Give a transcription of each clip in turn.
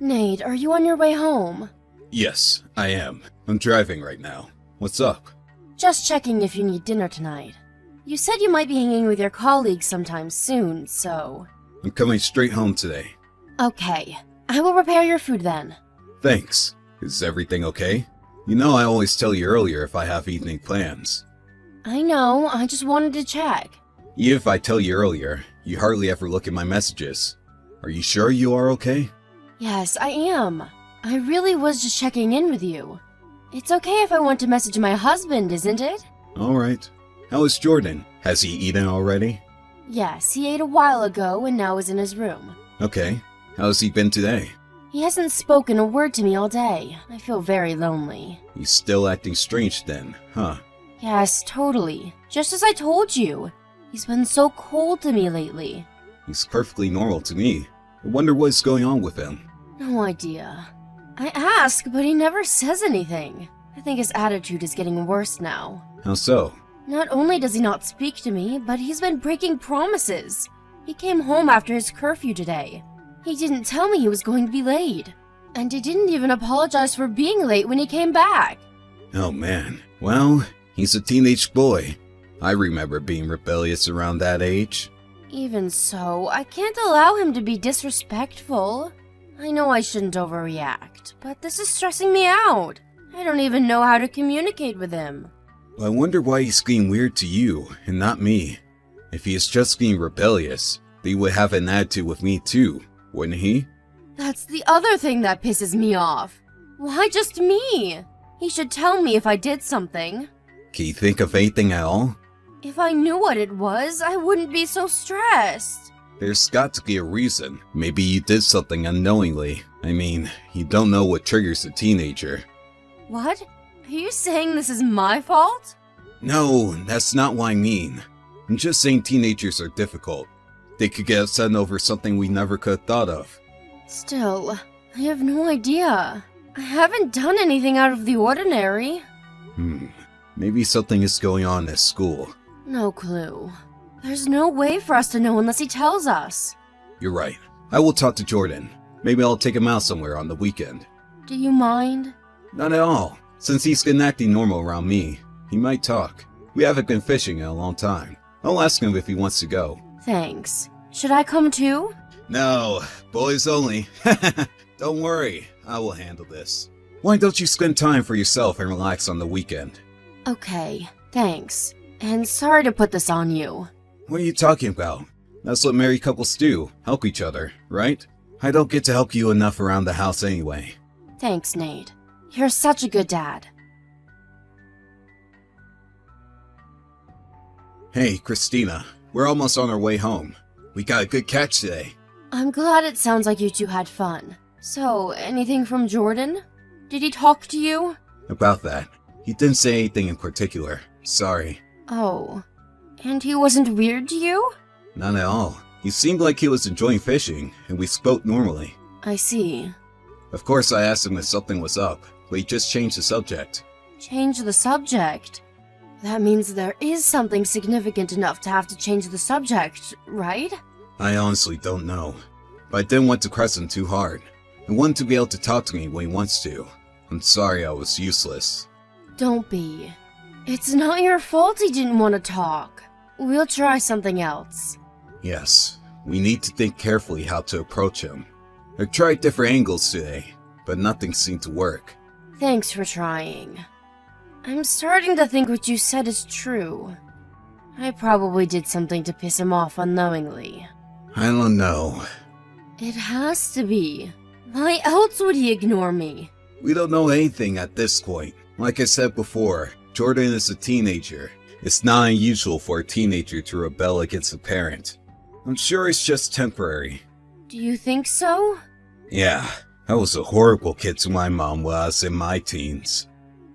Nate, are you on your way home? Yes, I am. I'm driving right now. What's up? Just checking if you need dinner tonight. You said you might be hanging with your colleagues sometime soon, so... I'm coming straight home today. Okay. I will prepare your food then. Thanks. Is everything okay? You know I always tell you earlier if I have evening plans. I know, I just wanted to check. Even if I tell you earlier, you hardly ever look at my messages. Are you sure you are okay? Yes, I am. I really was just checking in with you. It's okay if I want to message my husband, isn't it? Alright. How is Jordan? Has he eaten already? Yes, he ate a while ago and now is in his room. Okay. How's he been today? He hasn't spoken a word to me all day. I feel very lonely. He's still acting strange then, huh? Yes, totally. Just as I told you. He's been so cold to me lately. He's perfectly normal to me. I wonder what's going on with him. No idea. I ask, but he never says anything. I think his attitude is getting worse now. How so? Not only does he not speak to me, but he's been breaking promises. He came home after his curfew today. He didn't tell me he was going to be late. And he didn't even apologize for being late when he came back. Oh man. Well, he's a teenage boy. I remember being rebellious around that age. Even so, I can't allow him to be disrespectful. I know I shouldn't overreact, but this is stressing me out. I don't even know how to communicate with him. I wonder why he's being weird to you, and not me. If he is just being rebellious, then he would have an attitude with me too, wouldn't he? That's the other thing that pisses me off. Why just me? He should tell me if I did something. Can you think of anything at all? If I knew what it was, I wouldn't be so stressed. There's got to be a reason. Maybe you did something unknowingly. I mean, you don't know what triggers a teenager. What? Are you saying this is my fault? No, that's not what I mean. I'm just saying teenagers are difficult. They could get upset over something we never could have thought of. Still, I have no idea. I haven't done anything out of the ordinary. Maybe something is going on at school. No clue. There's no way for us to know unless he tells us. You're right. I will talk to Jordan. Maybe I'll take him out somewhere on the weekend. Do you mind? Not at all. Since he's been acting normal around me, he might talk. We haven't been fishing in a long time. I'll ask him if he wants to go. Thanks. Should I come too? No, boys only. Don't worry, I will handle this. Why don't you spend time for yourself and relax on the weekend? Okay, thanks. And sorry to put this on you. What are you talking about? That's what married couples do, help each other, right? I don't get to help you enough around the house anyway. Thanks, Nate. You're such a good dad. Hey, Christina, we're almost on our way home. We got a good catch today. I'm glad it sounds like you two had fun. So, anything from Jordan? Did he talk to you? About that, he didn't say anything in particular. Sorry. Oh. And he wasn't weird to you? Not at all. He seemed like he was enjoying fishing, and we spoke normally. I see. Of course, I asked him if something was up, but he just changed the subject. Change the subject? That means there is something significant enough to have to change the subject, right? I honestly don't know. But I didn't want to press him too hard. I want him to be able to talk to me when he wants to. I'm sorry I was useless. Don't be. It's not your fault he didn't want to talk. We'll try something else. Yes, we need to think carefully how to approach him. I've tried different angles today, but nothing seemed to work. Thanks for trying. I'm starting to think what you said is true. I probably did something to piss him off unknowingly. I don't know. It has to be. Why else would he ignore me? We don't know anything at this point. Like I said before, Jordan is a teenager. It's not unusual for a teenager to rebel against a parent. I'm sure it's just temporary. Do you think so? Yeah, I was a horrible kid to my mom while I was in my teens.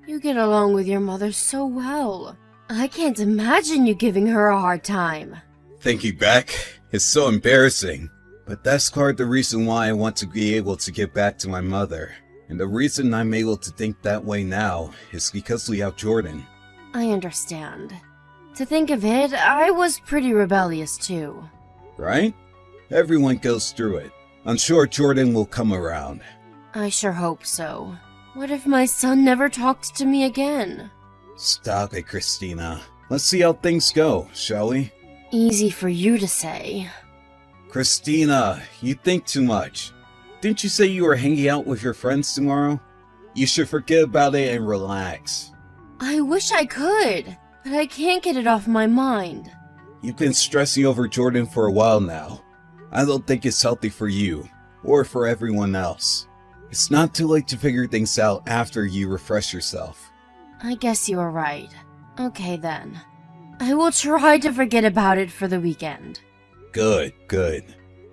You get along with your mother so well. I can't imagine you giving her a hard time. Thinking back, it's so embarrassing. But that's part of the reason why I want to be able to get back to my mother. And the reason I'm able to think that way now is because we have Jordan. I understand. To think of it, I was pretty rebellious too. Right? Everyone goes through it. I'm sure Jordan will come around. I sure hope so. What if my son never talked to me again? Stop it, Christina. Let's see how things go, shall we? Easy for you to say. Christina, you think too much. Didn't you say you were hanging out with your friends tomorrow? You should forget about it and relax. I wish I could, but I can't get it off my mind. You've been stressing over Jordan for a while now. I don't think it's healthy for you, or for everyone else. It's not too late to figure things out after you refresh yourself. I guess you are right. Okay then. I will try to forget about it for the weekend. Good, good.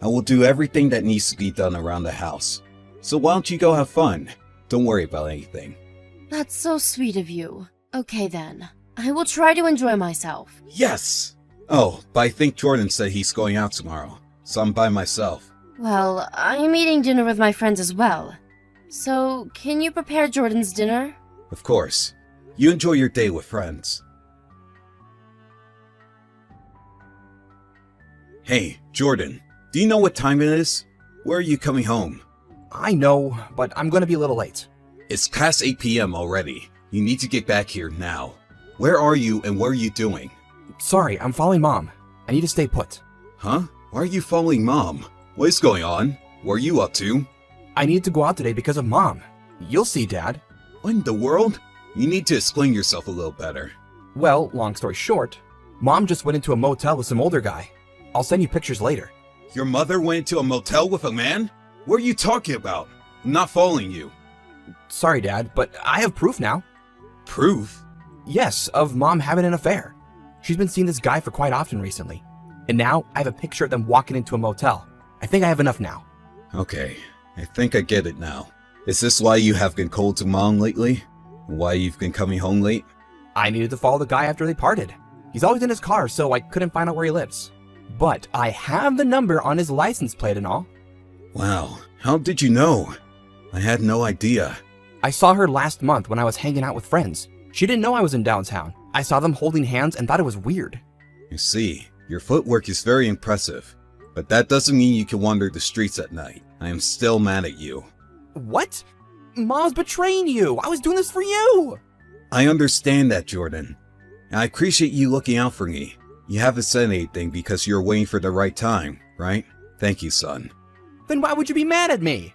I will do everything that needs to be done around the house. So why don't you go have fun? Don't worry about anything. That's so sweet of you. Okay then. I will try to enjoy myself. Yes! Oh, but I think Jordan said he's going out tomorrow, so I'm by myself. Well, I'm eating dinner with my friends as well. So, can you prepare Jordan's dinner? Of course. You enjoy your day with friends. Hey, Jordan, do you know what time it is? Where are you coming home? I know, but I'm gonna be a little late. It's past 8 p.m. already. You need to get back here now. Where are you and what are you doing? Sorry, I'm following Mom. I need to stay put. Huh? Why are you following Mom? What is going on? What are you up to? I need to go out today because of Mom. You'll see, Dad. What in the world? You need to explain yourself a little better. Well, long story short, Mom just went into a motel with some older guy. I'll send you pictures later. Your mother went into a motel with a man? What are you talking about? I'm not following you. Sorry, Dad, but I have proof now. Proof? Yes, of Mom having an affair. She's been seeing this guy for quite often recently. And now I have a picture of them walking into a motel. I think I have enough now. Okay, I think I get it now. Is this why you have been cold to Mom lately? Why you've been coming home late? I needed to follow the guy after they parted. He's always in his car, so I couldn't find out where he lives. But I have the number on his license plate and all. Wow, how did you know? I had no idea. I saw her last month when I was hanging out with friends. She didn't know I was in downtown. I saw them holding hands and thought it was weird. You see, your footwork is very impressive. But that doesn't mean you can wander the streets at night. I am still mad at you. What? Mom's betraying you. I was doing this for you. I understand that, Jordan. And I appreciate you looking out for me. You haven't said anything because you're waiting for the right time, right? Thank you, son. Then why would you be mad at me?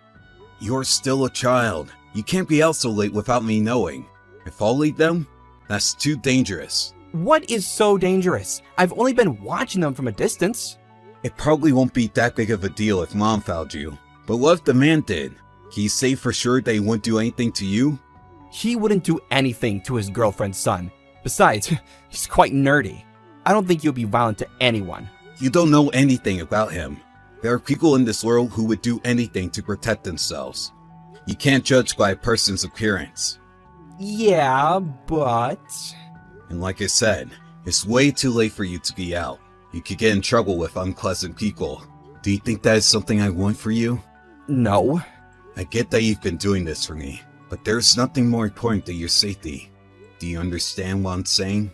You're still a child. You can't be out so late without me knowing. If I'll lead them, that's too dangerous. What is so dangerous? I've only been watching them from a distance. It probably won't be that big of a deal if Mom found you. But what if the man did? Can you say for sure that he wouldn't do anything to you? He wouldn't do anything to his girlfriend's son. Besides, he's quite nerdy. I don't think he'll be violent to anyone. You don't know anything about him. There are people in this world who would do anything to protect themselves. You can't judge by a person's appearance. Yeah, but... And like I said, it's way too late for you to be out. You could get in trouble with unpleasant people. Do you think that is something I want for you? No. I get that you've been doing this for me, but there's nothing more important than your safety. Do you understand what I'm saying?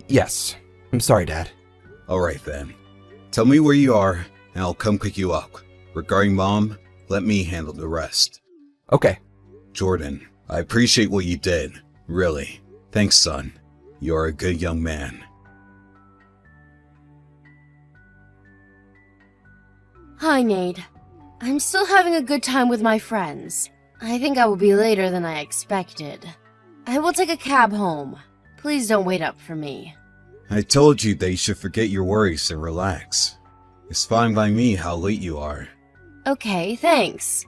Yes. I'm sorry, Dad. Alright then. Tell me where you are, and I'll come pick you up. Regarding Mom, let me handle the rest. Okay. Jordan, I appreciate what you did. Really. Thanks, son. You're a good young man. Hi, Nate. I'm still having a good time with my friends. I think I will be later than I expected. I will take a cab home. Please don't wait up for me. I told you that you should forget your worries and relax. It's fine by me how late you are. Okay, thanks.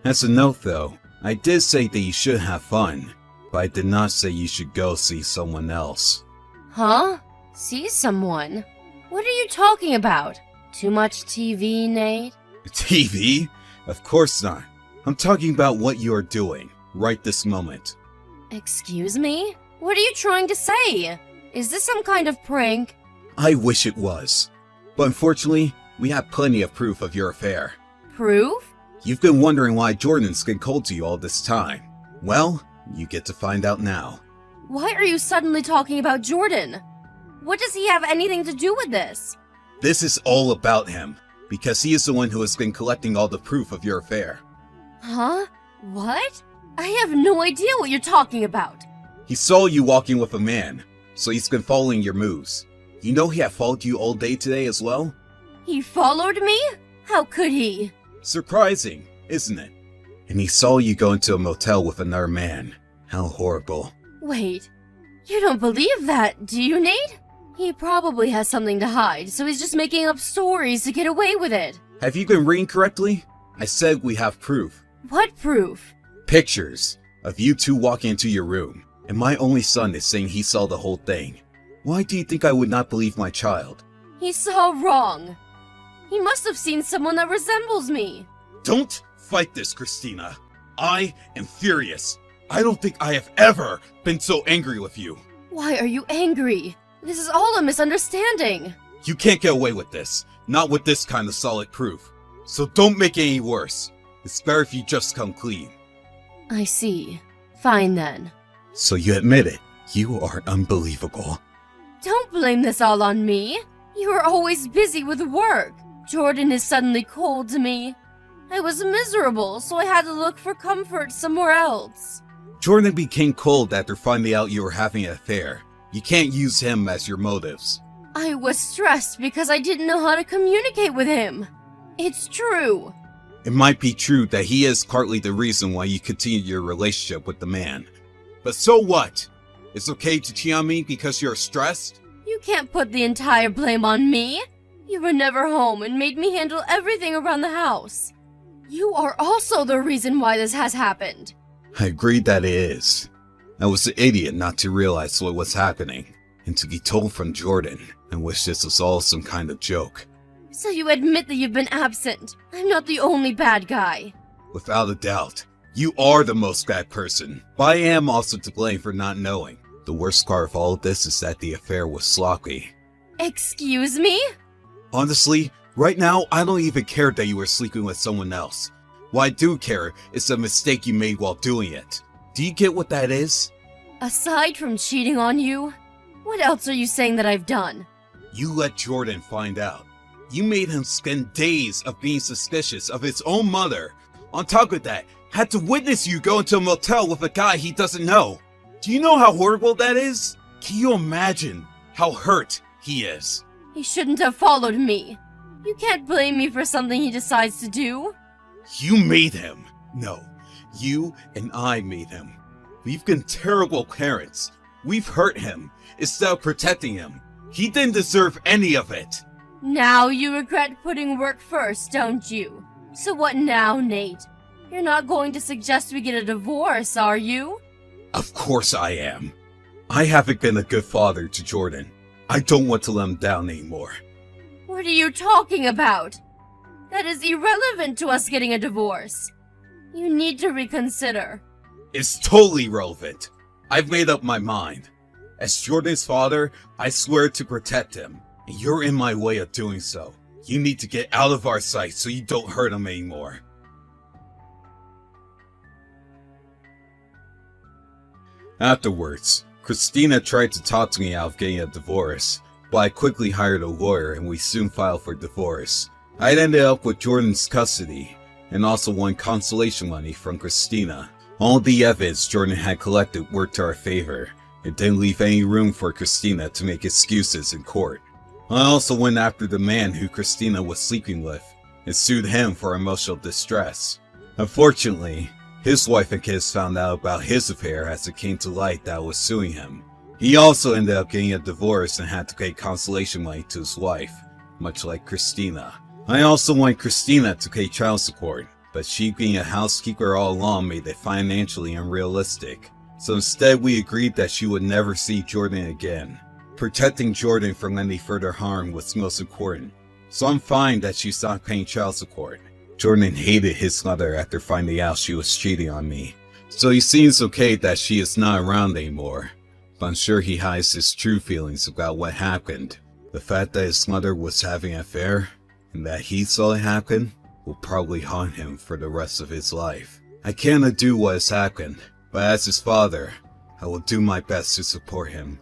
As a note though, I did say that you should have fun, but I did not say you should go see someone else. Huh? See someone? What are you talking about? Too much TV, Nate? TV? Of course not. I'm talking about what you are doing, right this moment. Excuse me? What are you trying to say? Is this some kind of prank? I wish it was. But unfortunately, we have plenty of proof of your affair. Proof? You've been wondering why Jordan's been cold to you all this time. Well, you get to find out now. Why are you suddenly talking about Jordan? What does he have anything to do with this? This is all about him. because he is the one who has been collecting all the proof of your affair. Huh? What? I have no idea what you're talking about. He saw you walking with a man, so he's been following your moves. You know he had followed you all day today as well? He followed me? How could he? Surprising, isn't it? And he saw you go into a motel with another man. How horrible. Wait, you don't believe that, do you, Nate? He probably has something to hide, so he's just making up stories to get away with it. Have you been reading correctly? I said we have proof. What proof? Pictures of you two walking into your room, and my only son is saying he saw the whole thing. Why do you think I would not believe my child? He saw wrong. He must have seen someone that resembles me. Don't fight this, Christina. I am furious. I don't think I have ever been so angry with you. Why are you angry? This is all a misunderstanding. You can't get away with this. Not with this kind of solid proof. So don't make it any worse. It's better if you just come clean. I see. Fine then. So you admit it. You are unbelievable. Don't blame this all on me. You are always busy with work. Jordan is suddenly cold to me. I was miserable, so I had to look for comfort somewhere else. Jordan became cold after finding out you were having an affair. You can't use him as your motives. I was stressed because I didn't know how to communicate with him. It's true. It might be true that he is partly the reason why you continue your relationship with the man. But so what? It's okay to cheat on me because you're stressed? You can't put the entire blame on me. You were never home and made me handle everything around the house. You are also the reason why this has happened. I agree that it is. I was an idiot not to realize what was happening, and to be told from Jordan, and wish this was all some kind of joke. So you admit that you've been absent. I'm not the only bad guy. Without a doubt, you are the most bad person, but I am also to blame for not knowing. The worst part of all of this is that the affair was sloppy. Excuse me? Honestly, right now I don't even care that you were sleeping with someone else. What I do care is the mistake you made while doing it. Do you get what that is? Aside from cheating on you, what else are you saying that I've done? You let Jordan find out. You made him spend days of being suspicious of his own mother. On top of that, had to witness you go into a motel with a guy he doesn't know. Do you know how horrible that is? Can you imagine how hurt he is? He shouldn't have followed me. You can't blame me for something he decides to do. You made him. No, you and I made him. We've been terrible parents. We've hurt him instead of protecting him. He didn't deserve any of it. Now you regret putting work first, don't you? So what now, Nate? You're not going to suggest we get a divorce, are you? Of course I am. I haven't been a good father to Jordan. I don't want to let him down anymore. What are you talking about? That is irrelevant to us getting a divorce. You need to reconsider. It's totally relevant. I've made up my mind. As Jordan's father, I swear to protect him. And you're in my way of doing so. You need to get out of our sight so you don't hurt him anymore. Afterwards, Christina tried to talk to me out of getting a divorce, but I quickly hired a lawyer and we soon filed for divorce. I'd ended up with Jordan's custody, and also won consolation money from Christina. All the evidence Jordan had collected worked to our favor. It didn't leave any room for Christina to make excuses in court. I also went after the man who Christina was sleeping with, and sued him for emotional distress. Unfortunately, his wife and kids found out about his affair as it came to light that I was suing him. He also ended up getting a divorce and had to pay consolation money to his wife, much like Christina. I also want Christina to pay child support, but she being a housekeeper all along made it financially unrealistic. So instead we agreed that she would never see Jordan again. Protecting Jordan from any further harm was most important, so I'm fine that she stopped paying child support. Jordan hated his mother after finding out she was cheating on me, so he seems okay that she is not around anymore. But I'm sure he hides his true feelings about what happened. The fact that his mother was having an affair, and that he saw it happen, will probably haunt him for the rest of his life. I can't undo what has happened, but as his father, I will do my best to support him.